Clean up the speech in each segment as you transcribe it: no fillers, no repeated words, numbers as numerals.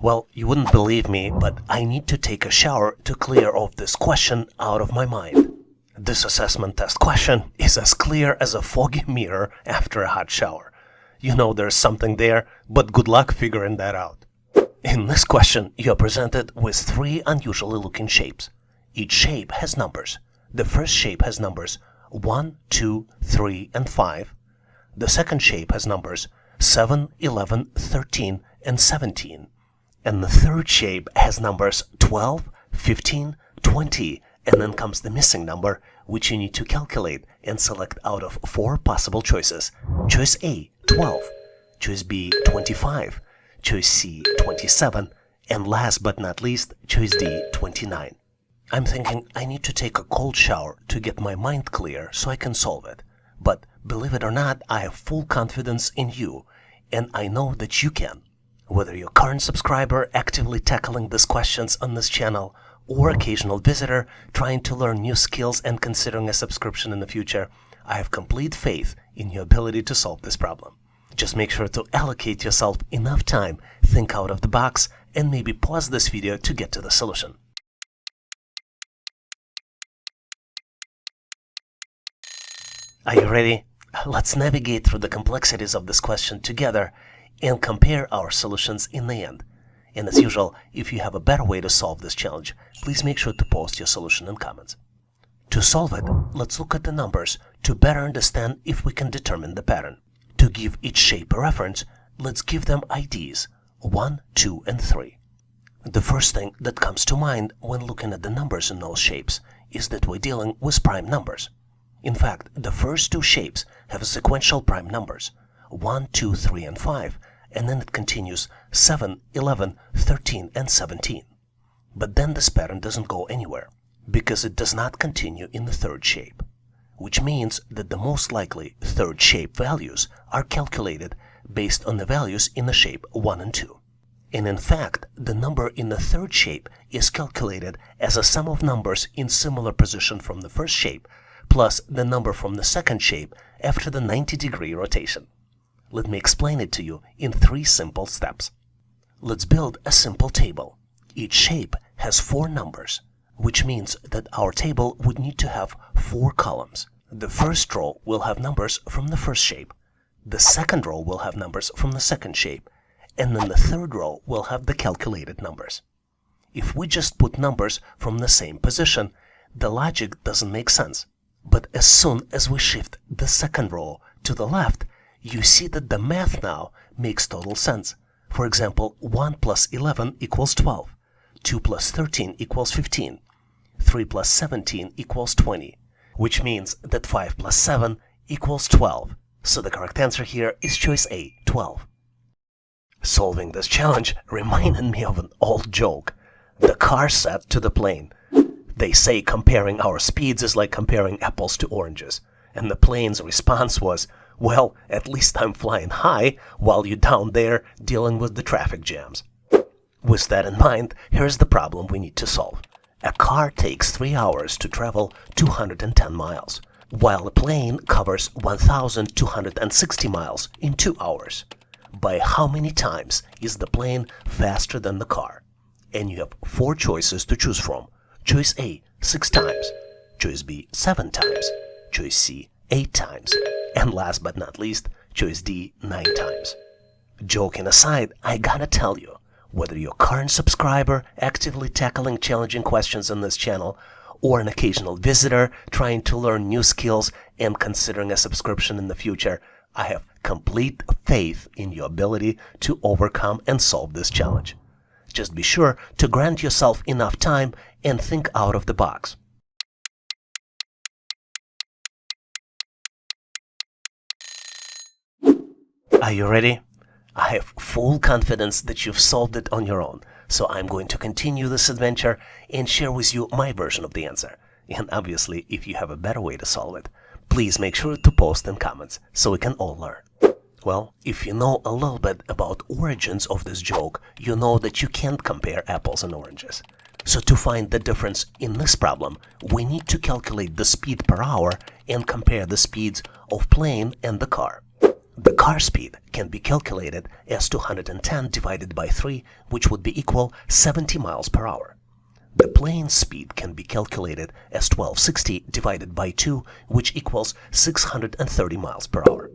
Well, you wouldn't believe me, but I need to take a shower to clear off this question out of my mind. This assessment test question is as clear as a foggy mirror after a hot shower. You know there's something there, but good luck figuring that out. In this question, you are presented with three unusually looking shapes. Each shape has numbers. The first shape has numbers 1, 2, 3, and 5. The second shape has numbers 7, 11, 13, and 17. And the third shape has numbers 12, 15, 20, and then comes the missing number, which you need to calculate and select out of four possible choices. Choice A, 12. Choice B, 25. Choice C, 27. And last but not least, choice D, 29. I'm thinking I need to take a cold shower to get my mind clear so I can solve it. But believe it or not, I have full confidence in you, and I know that you can. Whether you're a current subscriber actively tackling these questions on this channel, or occasional visitor trying to learn new skills and considering a subscription in the future, I have complete faith in your ability to solve this problem. Just make sure to allocate yourself enough time, think out of the box, and maybe pause this video to get to the solution. Are you ready? Let's navigate through the complexities of this question together and compare our solutions in the end. And as usual, if you have a better way to solve this challenge, please make sure to post your solution in comments. To solve it, let's look at the numbers to better understand if we can determine the pattern. To give each shape a reference, let's give them IDs 1, 2, and 3. The first thing that comes to mind when looking at the numbers in those shapes is that we're dealing with prime numbers. In fact, the first two shapes have sequential prime numbers 1, 2, 3, and 5, and then it continues 7, 11, 13, and 17. But then this pattern doesn't go anywhere, because it does not continue in the third shape, which means that the most likely third shape values are calculated based on the values in the shape 1 and 2. And in fact, the number in the third shape is calculated as a sum of numbers in similar position from the first shape, plus the number from the second shape after the 90-degree rotation. Let me explain it to you in 3 simple steps. Let's build a simple table. Each shape has 4 numbers, which means that our table would need to have 4 columns. The first row will have numbers from the first shape. The second row will have numbers from the second shape. And then the third row will have the calculated numbers. If we just put numbers from the same position, the logic doesn't make sense. But as soon as we shift the second row to the left, you see that the math now makes total sense. For example, 1 plus 11 equals 12, 2 plus 13 equals 15, 3 plus 17 equals 20, which means that 5 plus 7 equals 12. So the correct answer here is choice A, 12. Solving this challenge reminded me of an old joke. The car said to the plane, "They say comparing our speeds is like comparing apples to oranges." And the plane's response was, "Well, at least I'm flying high while you're down there dealing with the traffic jams." With that in mind, here's the problem we need to solve. A car takes 3 hours to travel 210 miles, while a plane covers 1,260 miles in 2 hours. By how many times is the plane faster than the car? And you have 4 choices to choose from. Choice A, 6 times. Choice B, 7 times. Choice C, 8 times. And last but not least, choice D, 9 times. Joking aside, I gotta tell you, whether you're a current subscriber actively tackling challenging questions on this channel, or an occasional visitor trying to learn new skills and considering a subscription in the future, I have complete faith in your ability to overcome and solve this challenge. Just be sure to grant yourself enough time and think out of the box. Are you ready? I have full confidence that you've solved it on your own, so I'm going to continue this adventure and share with you my version of the answer. And obviously, if you have a better way to solve it, please make sure to post in comments so we can all learn. Well, if you know a little bit about origins of this joke, you know that you can't compare apples and oranges. So to find the difference in this problem, we need to calculate the speed per hour and compare the speeds of plane and the car. The car speed can be calculated as 210 divided by 3, which would be equal 70 miles per hour. The plane speed can be calculated as 1260 divided by 2, which equals 630 miles per hour.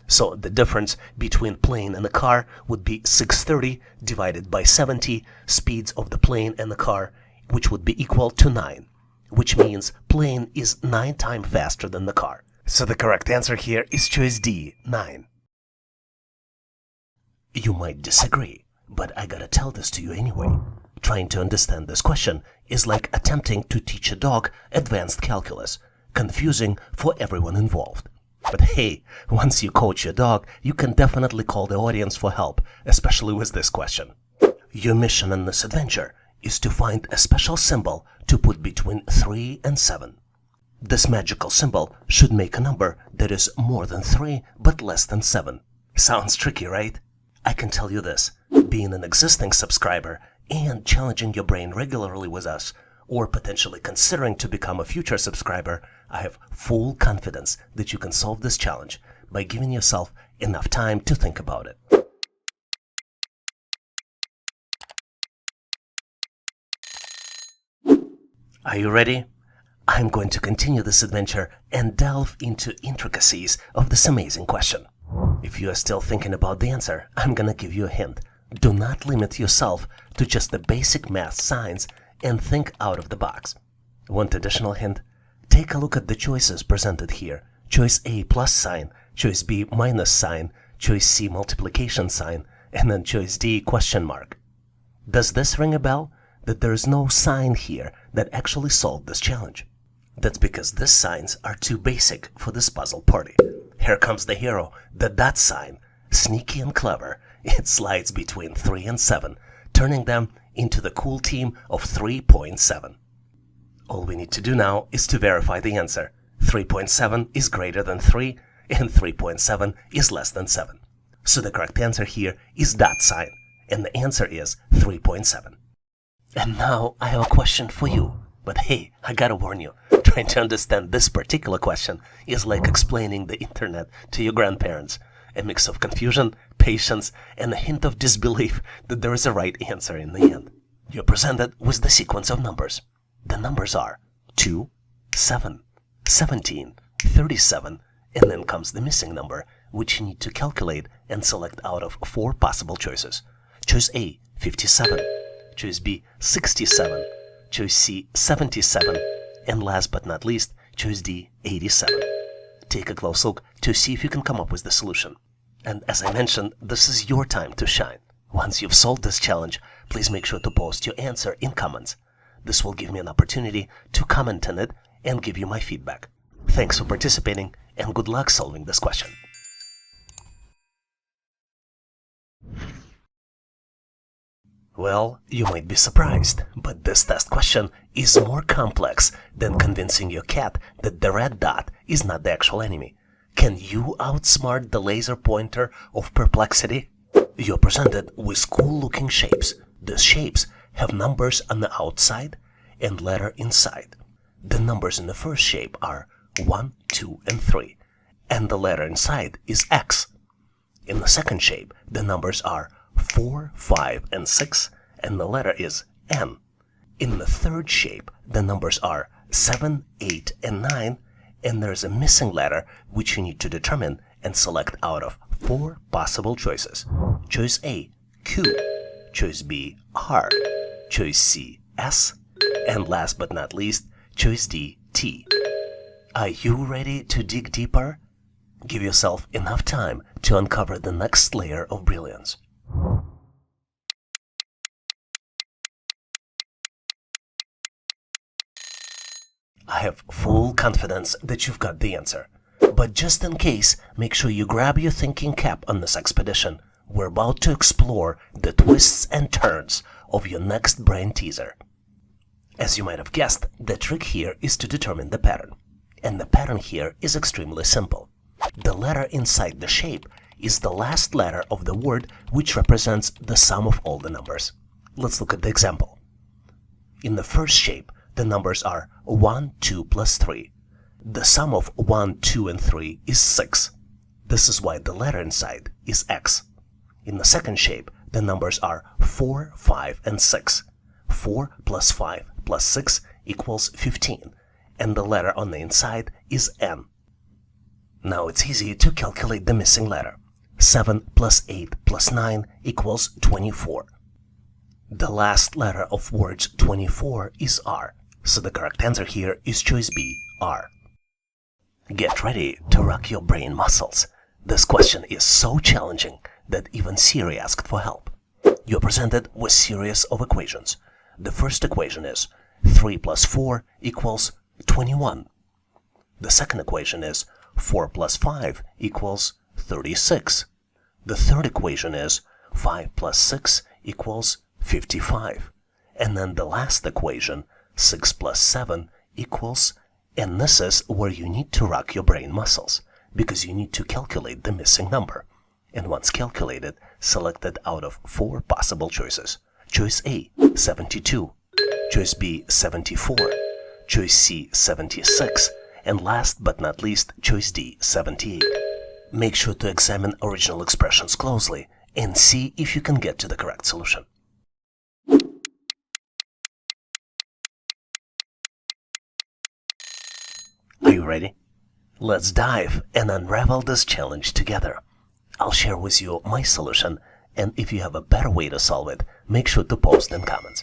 So the difference between plane and the car would be 630 divided by 70 speeds of the plane and the car, which would be equal to 9, which means plane is 9 times faster than the car. So the correct answer here is choice D, 9. You might disagree, but I gotta tell this to you anyway. Trying to understand this question is like attempting to teach a dog advanced calculus, confusing for everyone involved. But hey, once you coach your dog, you can definitely call the audience for help, especially with this question. Your mission in this adventure is to find a special symbol to put between 3 and 7. This magical symbol should make a number that is more than 3 but less than 7. Sounds tricky, right? I can tell you this, being an existing subscriber and challenging your brain regularly with us, or potentially considering to become a future subscriber, I have full confidence that you can solve this challenge by giving yourself enough time to think about it. Are you ready? I'm going to continue this adventure and delve into intricacies of this amazing question. If you are still thinking about the answer, I'm gonna give you a hint. Do not limit yourself to just the basic math signs and think out of the box. Want additional hint? Take a look at the choices presented here. Choice A plus sign, choice B minus sign, choice C multiplication sign, and then choice D question mark. Does this ring a bell? That there is no sign here that actually solved this challenge. That's because these signs are too basic for this puzzle party. Here comes the hero, the dot sign. Sneaky and clever, it slides between 3 and 7, turning them into the cool team of 3.7. All we need to do now is to verify the answer. 3.7 is greater than 3, and 3.7 is less than 7. So the correct answer here is dot sign, and the answer is 3.7. And now I have a question for you. But hey, I gotta warn you, trying to understand this particular question is like explaining the internet to your grandparents. A mix of confusion, patience, and a hint of disbelief that there is a right answer in the end. You're presented with the sequence of numbers. The numbers are 2, 7, 17, 37, and then comes the missing number, which you need to calculate and select out of 4 possible choices. Choice A, 57, choice B, 67, choice C, 77, and last but not least, choice D, 87. Take a close look to see if you can come up with the solution. And as I mentioned, this is your time to shine. Once you've solved this challenge, please make sure to post your answer in comments. This will give me an opportunity to comment on it and give you my feedback. Thanks for participating, and good luck solving this question. Well, you might be surprised, but this test question is more complex than convincing your cat that the red dot is not the actual enemy. Can you outsmart the laser pointer of perplexity? You're presented with cool-looking shapes. These shapes have numbers on the outside and letter inside. The numbers in the first shape are 1, 2, and 3, and the letter inside is X. In the second shape, the numbers are 4, 5, and 6, and the letter is N. In the third shape, the numbers are 7, 8, and 9, and there's a missing letter which you need to determine and select out of 4 possible choices. Choice A, Q, choice B, R, choice C, S, and last but not least, choice D, T. Are you ready to dig deeper? Give yourself enough time to uncover the next layer of brilliance. I have full confidence that you've got the answer. But just in case, make sure you grab your thinking cap on this expedition. We're about to explore the twists and turns of your next brain teaser. As you might have guessed, the trick here is to determine the pattern. And the pattern here is extremely simple. The letter inside the shape is the last letter of the word which represents the sum of all the numbers. Let's look at the example. In the first shape, the numbers are 1, 2 plus 3. The sum of 1, 2, and 3 is 6. This is why the letter inside is X. In the second shape, the numbers are 4, 5, and 6. 4 plus 5 plus 6 equals 15, and the letter on the inside is N. Now it's easy to calculate the missing letter. 7 plus 8 plus 9 equals 24. The last letter of words 24 is R, so the correct answer here is choice B, R. Get ready to rock your brain muscles. This question is so challenging that even Siri asked for help. You're presented with series of equations. The first equation is 3 plus 4 equals 21. The second equation is 4 plus 5 equals 36. The third equation is 5 plus 6 equals 55. And then the last equation, 6 plus 7 equals, and this is where you need to rock your brain muscles, because you need to calculate the missing number. And once calculated, select it out of 4 possible choices. Choice A, 72. Choice B, 74. Choice C, 76. And last but not least, choice D, 78. Make sure to examine original expressions closely and see if you can get to the correct solution. Are you ready? Let's dive and unravel this challenge together. I'll share with you my solution, and if you have a better way to solve it, make sure to post in comments.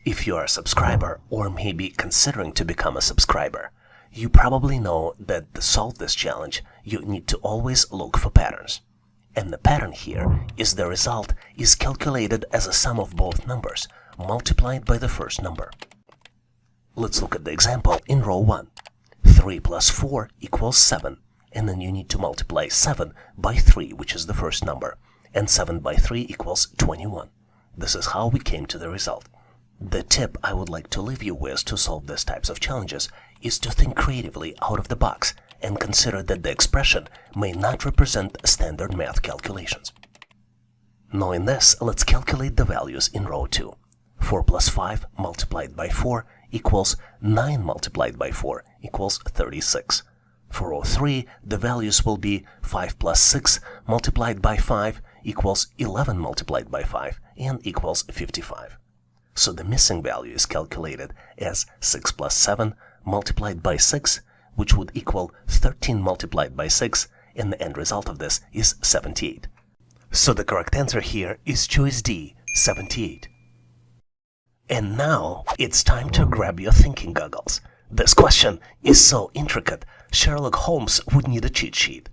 If you are a subscriber or maybe considering to become a subscriber, you probably know that to solve this challenge, you need to always look for patterns. And the pattern here is the result is calculated as a sum of both numbers multiplied by the first number. Let's look at the example in row 1. 3 plus 4 equals 7, and then you need to multiply 7 by 3, which is the first number, and 7 by 3 equals 21. This is how we came to the result. The tip I would like to leave you with to solve these types of challenges is to think creatively out of the box and consider that the expression may not represent standard math calculations. Knowing this, let's calculate the values in row 2. 4 plus 5 multiplied by 4 equals 9 multiplied by 4 equals 36. For row 3, the values will be 5 plus 6 multiplied by 5 equals 11 multiplied by 5 and equals 55. So the missing value is calculated as 6 plus 7 multiplied by 6, which would equal 13 multiplied by 6, and the end result of this is 78. So the correct answer here is choice D, 78. And now it's time to grab your thinking goggles. This question is so intricate, Sherlock Holmes would need a cheat sheet.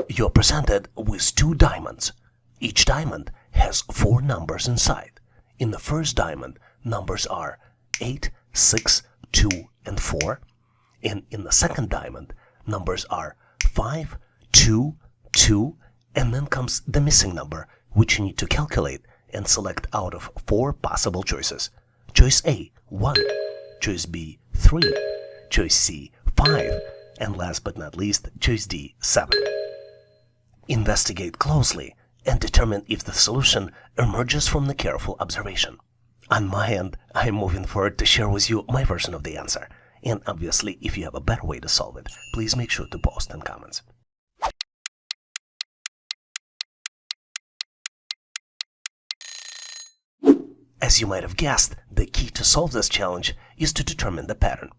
You're presented with 2 diamonds. Each diamond has 4 numbers inside. In the first diamond, numbers are 8, 6, 2, and 4. And in the second diamond, numbers are 5, 2, 2, and then comes the missing number, which you need to calculate and select out of 4 possible choices. Choice A, 1. Choice B, 3. Choice C, 5. And last but not least, choice D, 7. Investigate closely and determine if the solution emerges from the careful observation. On my end, I'm moving forward to share with you my version of the answer. And obviously, if you have a better way to solve it, please make sure to post in comments. As you might have guessed, the key to solve this challenge is to determine the pattern.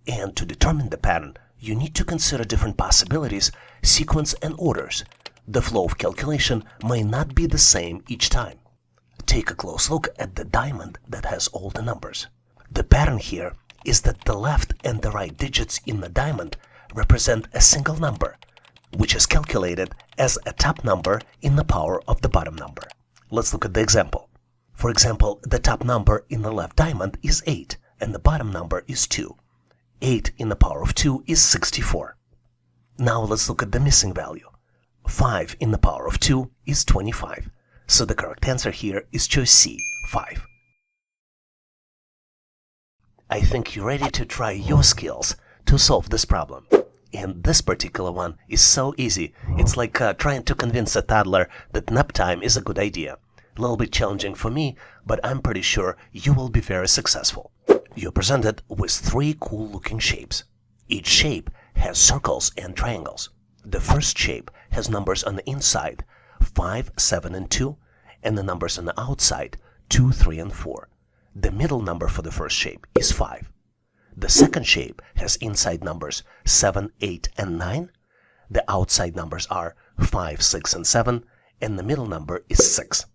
And to determine the pattern, you need to consider different possibilities, sequence, and orders. The flow of calculation may not be the same each time. Take a close look at the diamond that has all the numbers. The pattern here is that the left and the right digits in the diamond represent a single number, which is calculated as a top number in the power of the bottom number. Let's look at the example. For example, the top number in the left diamond is 8, and the bottom number is 2. 8 in the power of 2 is 64. Now let's look at the missing value. 5 in the power of 2 is 25. So the correct answer here is choice C, 5. I think you're ready to try your skills to solve this problem. And this particular one is so easy. It's like trying to convince a toddler that nap time is a good idea. A little bit challenging for me, but I'm pretty sure you will be very successful. You're presented with 3 cool looking shapes. Each shape has circles and triangles. The first shape has numbers on the inside 5, 7, and 2, and the numbers on the outside 2, 3, and 4. The middle number for the first shape is 5. The second shape has inside numbers 7, 8, and 9. The outside numbers are 5, 6, and 7, and the middle number is 6.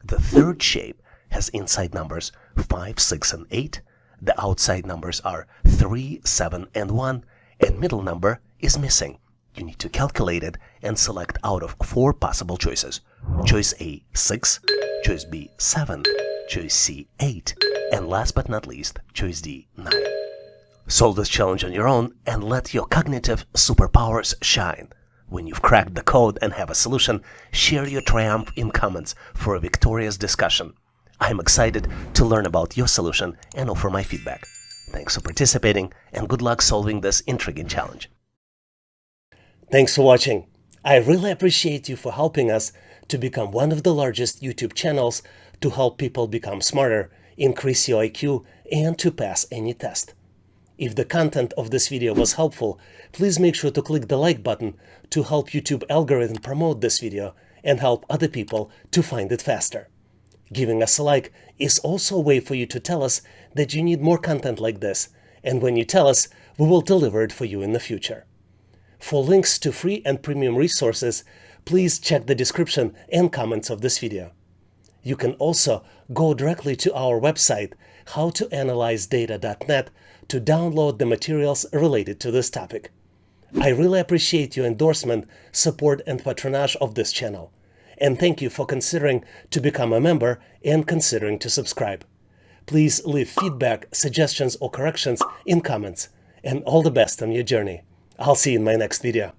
The third shape has inside numbers 5, 6, and 8. The outside numbers are 3, 7, and 1, and middle number is missing. You need to calculate it and select out of 4 possible choices. Choice A, 6, choice B, 7, choice C, 8, and last but not least, choice D, 9. Solve this challenge on your own and let your cognitive superpowers shine. When you've cracked the code and have a solution, share your triumph in comments for a victorious discussion. I'm excited to learn about your solution and offer my feedback. Thanks for participating and good luck solving this intriguing challenge. Thanks for watching. I really appreciate you for helping us to become one of the largest YouTube channels to help people become smarter, increase your IQ, and to pass any test. If the content of this video was helpful, please make sure to click the like button to help YouTube algorithm promote this video and help other people to find it faster. Giving us a like is also a way for you to tell us that you need more content like this, and when you tell us, we will deliver it for you in the future. For links to free and premium resources, please check the description and comments of this video. You can also go directly to our website, howtoanalyzedata.net, to download the materials related to this topic. I really appreciate your endorsement, support, and patronage of this channel. And thank you for considering to become a member and considering to subscribe. Please leave feedback, suggestions, or corrections in comments. And all the best on your journey. I'll see you in my next video.